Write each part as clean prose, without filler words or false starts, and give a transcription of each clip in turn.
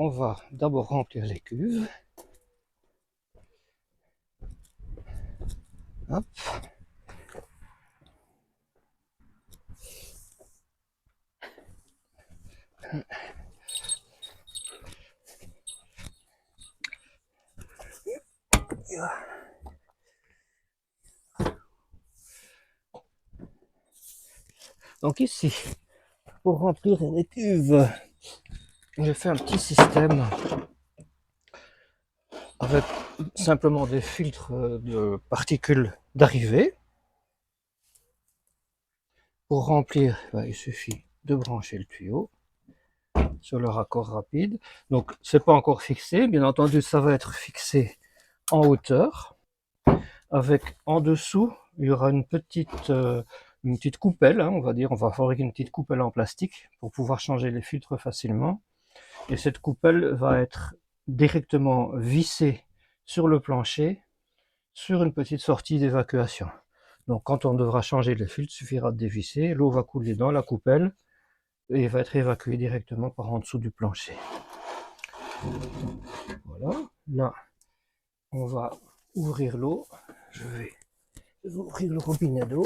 on va d'abord remplir les cuves. Hop. Donc ici, pour remplir les cuves, j'ai fait un petit système avec simplement des filtres de particules d'arrivée. Pour remplir, il suffit de brancher le tuyau sur le raccord rapide. Donc c'est pas encore fixé, bien entendu ça va être fixé en hauteur. Avec en dessous, il y aura une petite coupelle, hein, on va dire, on va fabriquer une petite coupelle en plastique pour pouvoir changer les filtres facilement. Et cette coupelle va être directement vissée sur le plancher, sur une petite sortie d'évacuation. Donc quand on devra changer les filtres, il suffira de dévisser, l'eau va couler dans la coupelle et va être évacuée directement par en dessous du plancher. Voilà, là, on va ouvrir l'eau. Je vais ouvrir le robinet d'eau.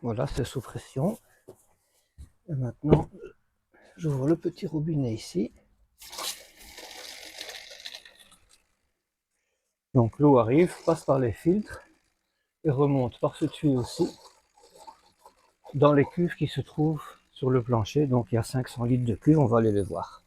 Voilà, c'est sous pression. Et maintenant, j'ouvre le petit robinet ici. Donc l'eau arrive, passe par les filtres et remonte par ce tuyau-ci dans les cuves qui se trouvent sur le plancher. Donc il y a 500 litres de cuves, on va aller les voir.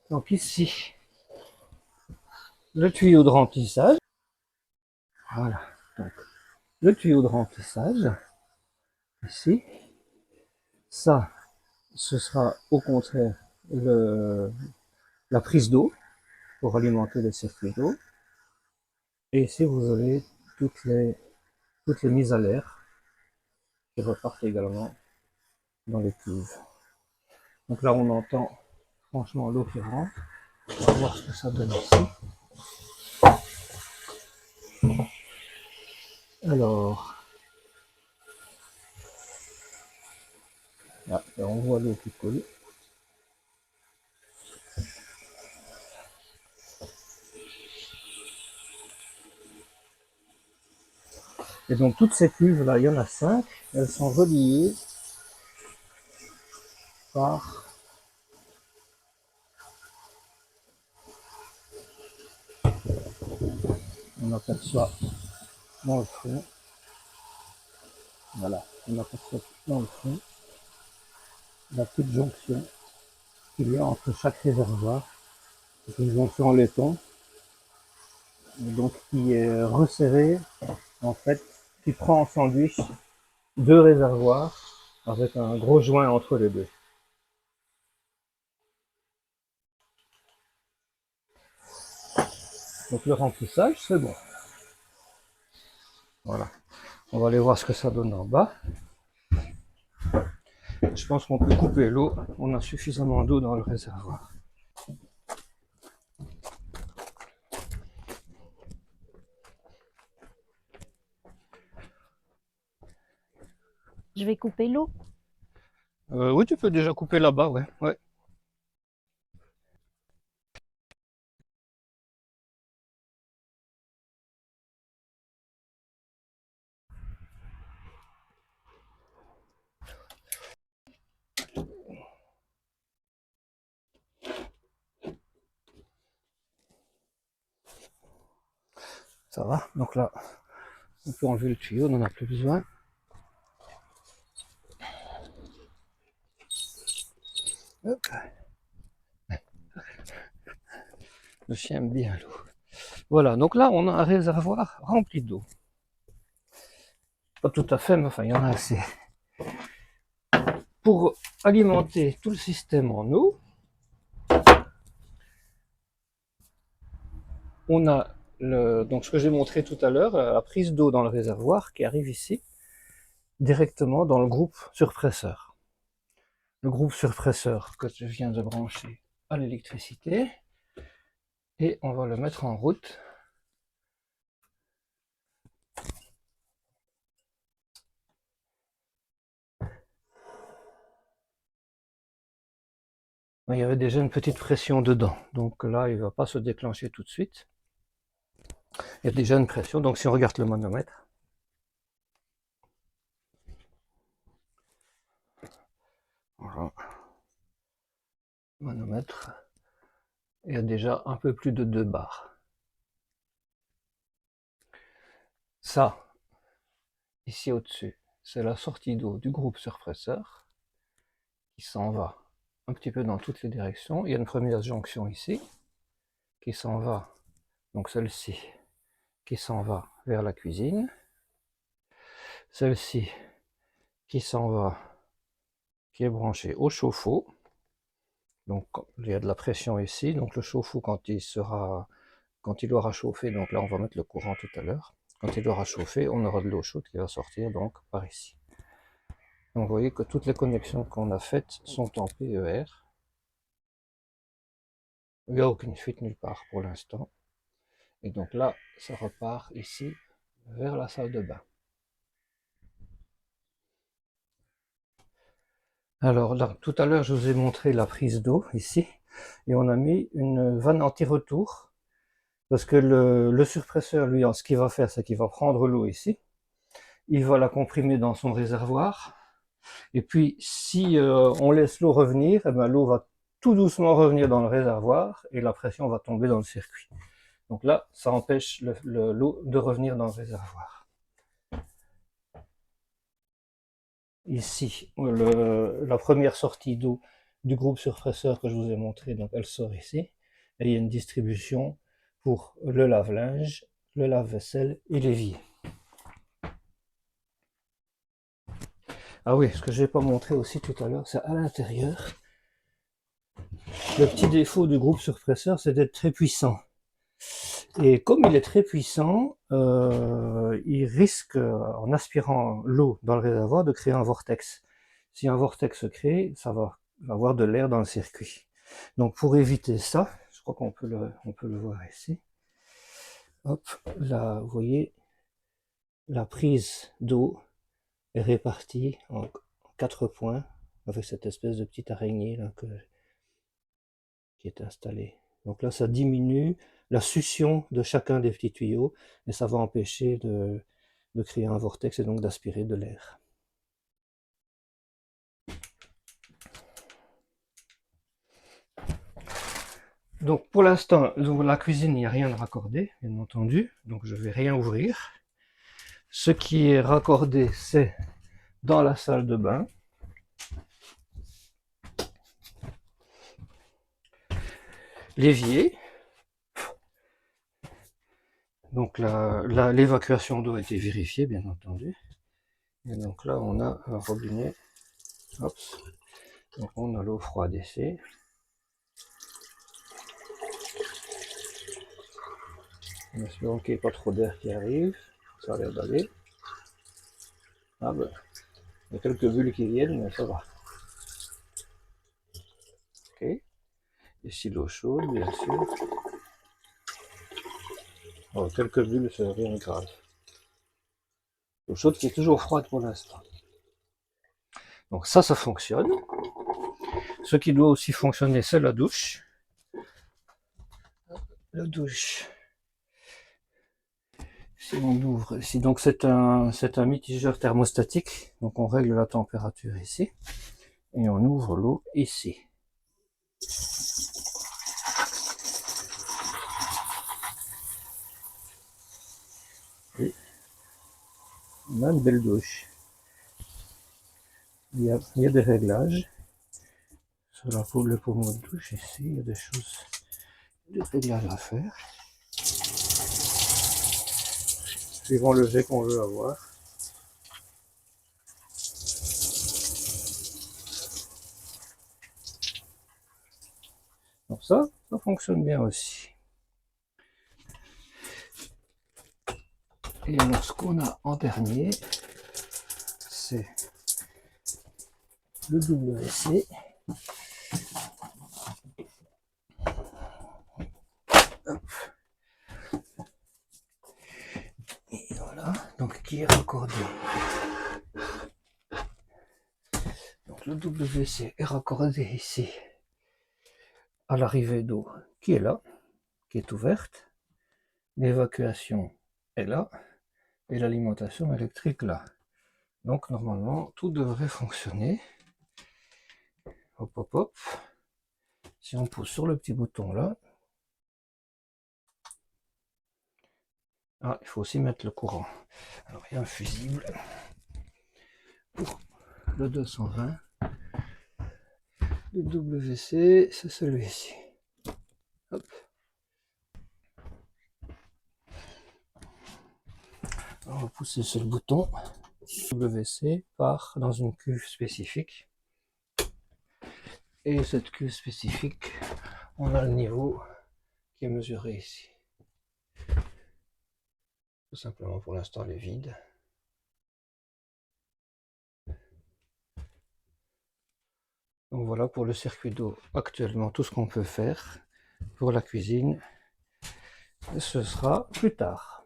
Donc ici, le tuyau de remplissage. Voilà. Donc, le tuyau de remplissage, ici. Ça, ce sera au contraire la prise d'eau pour alimenter le circuit d'eau. Et ici, vous avez toutes les mises à l'air qui repartent également dans les cuves. Donc là, on entend franchement l'eau qui rentre. On va voir ce que ça donne ici. Alors, là, on voit l'eau qui coule. Et donc toutes ces cuves là, il y en a 5, elles sont reliées par on aperçoit dans le fond, voilà, on aperçoit dans le fond la petite jonction qu'il y a entre chaque réservoir. C'est une jonction en laiton, donc qui est resserrée, en fait, qui prend en sandwich 2 réservoirs avec un gros joint entre les deux. Donc le remplissage, c'est bon. Voilà. On va aller voir ce que ça donne en bas. Je pense qu'on peut couper l'eau. On a suffisamment d'eau dans le réservoir. Je vais couper l'eau. Oui, tu peux déjà couper là-bas, ouais. Ouais. Ça va. Donc là, On peut enlever le tuyau, on n'en a plus besoin. Hop. Le chien aime bien l'eau. Voilà, donc là on a un réservoir rempli d'eau. Pas tout à fait, mais enfin il y en a assez. Pour alimenter tout le système en eau, on a donc ce que j'ai montré tout à l'heure, la prise d'eau dans le réservoir qui arrive ici, directement dans le groupe surpresseur. Le groupe surpresseur que je viens de brancher à l'électricité, et on va le mettre en route. Il y avait déjà une petite pression dedans, donc là il ne va pas se déclencher tout de suite. Il y a déjà une pression, donc si on regarde le manomètre, voilà, le manomètre, il y a déjà un peu plus de 2 bars. Ça, ici au-dessus, c'est la sortie d'eau du groupe surpresseur qui s'en va un petit peu dans toutes les directions. Il y a une première jonction ici qui s'en va, donc celle-ci, qui s'en va vers la cuisine. Celle-ci qui s'en va, qui est branchée au chauffe-eau. Donc il y a de la pression ici, donc le chauffe-eau quand il aura chauffé, donc là on va mettre le courant tout à l'heure. Quand il aura chauffé, on aura de l'eau chaude qui va sortir donc par ici. Donc vous voyez que toutes les connexions qu'on a faites sont en PER. Il n'y a aucune fuite nulle part pour l'instant. Et donc là, ça repart ici vers la salle de bain. Alors là, tout à l'heure, je vous ai montré la prise d'eau ici. Et on a mis une vanne anti-retour. Parce que le surpresseur, lui, ce qu'il va faire, c'est qu'il va prendre l'eau ici. Il va la comprimer dans son réservoir. Et puis, si on laisse l'eau revenir, eh ben, l'eau va tout doucement revenir dans le réservoir et la pression va tomber dans le circuit. Donc là, ça empêche l'eau de revenir dans le réservoir. Ici, la première sortie d'eau du groupe surpresseur que je vous ai montré, donc elle sort ici. Et il y a une distribution pour le lave-linge, le lave-vaisselle et l'évier. Ah oui, ce que je n'ai pas montré aussi tout à l'heure, c'est à l'intérieur. Le petit défaut du groupe surpresseur, c'est d'être très puissant. Et comme il est très puissant, il risque, en aspirant l'eau dans le réservoir, de créer un vortex. Si un vortex se crée, ça va avoir de l'air dans le circuit. Donc pour éviter ça, je crois qu'on peut le voir ici. Hop, là, vous voyez, la prise d'eau est répartie en 4 points, avec cette espèce de petite araignée là qui est installée. Donc là, ça diminue la succion de chacun des petits tuyaux et ça va empêcher de créer un vortex et donc d'aspirer de l'air. Donc pour l'instant, dans la cuisine, il n'y a rien de raccordé, bien entendu, donc je ne vais rien ouvrir. Ce qui est raccordé, c'est dans la salle de bain. L'évier. Donc l'évacuation d'eau a été vérifiée, bien entendu. Et donc là, on a un robinet. Hop. Donc on a l'eau froide ici. En espérant qu'il n'y ait pas trop d'air qui arrive. Ça a l'air d'aller. Ah ben, il y a quelques bulles qui viennent, mais ça va. Ok. Ici l'eau chaude, bien sûr. Oh, quelques bulles, c'est rien de grave. L'eau chaude qui est toujours froide pour l'instant. Donc ça fonctionne. Ce qui doit aussi fonctionner, c'est la douche. La douche. Si on ouvre ici, donc c'est un mitigeur thermostatique. Donc on règle la température ici. Et on ouvre l'eau ici. Et On a une belle douche. Il y a des réglages. Sur le pommeau de douche ici, il y a des réglages à faire. Suivant le jet qu'on veut avoir. Donc ça fonctionne bien aussi. Et alors ce qu'on a en dernier, c'est le WC. Hop. Et voilà, donc qui est raccordé. Donc le WC est raccordé ici à l'arrivée d'eau qui est là, qui est ouverte. L'évacuation est là et l'alimentation électrique là. Donc normalement tout devrait fonctionner. Hop hop hop. Si on pousse sur le petit bouton là, il faut aussi mettre le courant. Alors il y a un fusible pour le 220. Le WC, c'est celui-ci. Hop. On va pousser sur le bouton. Le WC part dans une cuve spécifique. Et cette cuve spécifique, on a le niveau qui est mesuré ici. Tout simplement pour l'instant, elle est vide. Donc voilà pour le circuit d'eau actuellement tout ce qu'on peut faire. Pour la cuisine, ce sera plus tard.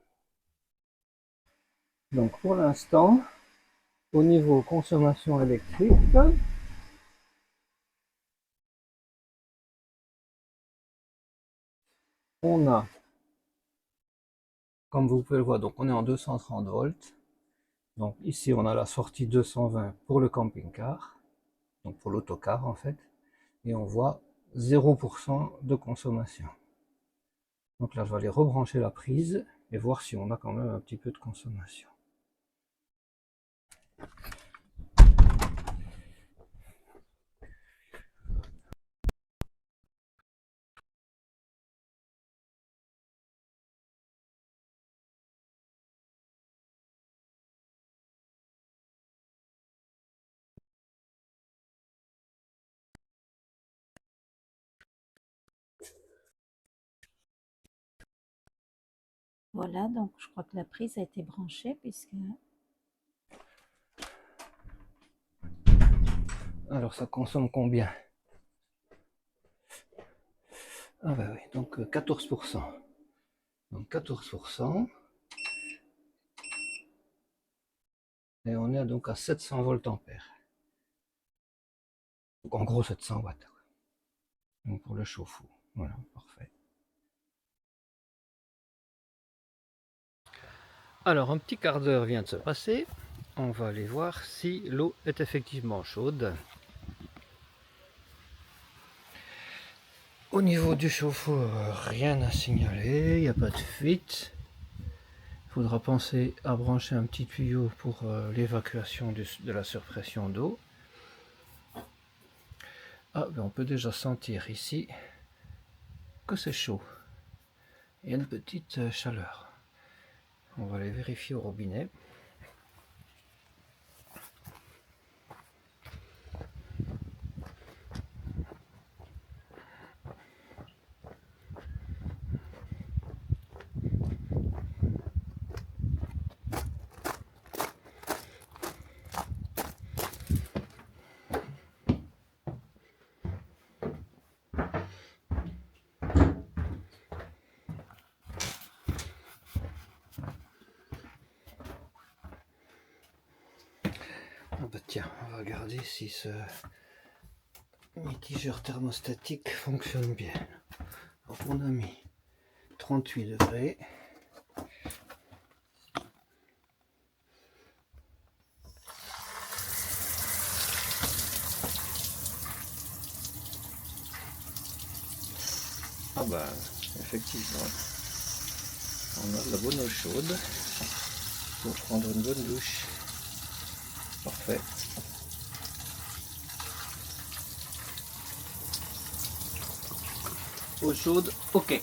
Donc pour l'instant, au niveau consommation électrique, on a, comme vous pouvez le voir, donc on est en 230 volts. Donc ici on a la sortie 220 pour le camping-car, donc pour l'autocar en fait, et on voit 0% de consommation. Donc là je vais aller rebrancher la prise et voir si on a quand même un petit peu de consommation. Voilà, donc je crois que la prise a été branchée puisque... Alors ça consomme combien? Ah bah oui, donc 14%. Donc 14%. Et on est donc à 700 volts ampères. Donc en gros 700 watts. Donc pour le chauffe-eau. Voilà, parfait. Alors un petit quart d'heure vient de se passer. On va aller voir si l'eau est effectivement chaude. Au niveau du chauffe-eau, rien à signaler, il n'y a pas de fuite. Il faudra penser à brancher un petit tuyau pour l'évacuation de la surpression d'eau. Ah, ben on peut déjà sentir ici que c'est chaud. Il y a une petite chaleur. On va aller vérifier au robinet. Ah bah tiens, on va regarder si ce mitigeur thermostatique fonctionne bien. Donc on a mis 38 degrés. Ah bah effectivement, on a de la bonne eau chaude. pour prendre une bonne douche. Parfait. Eau chaude, ok.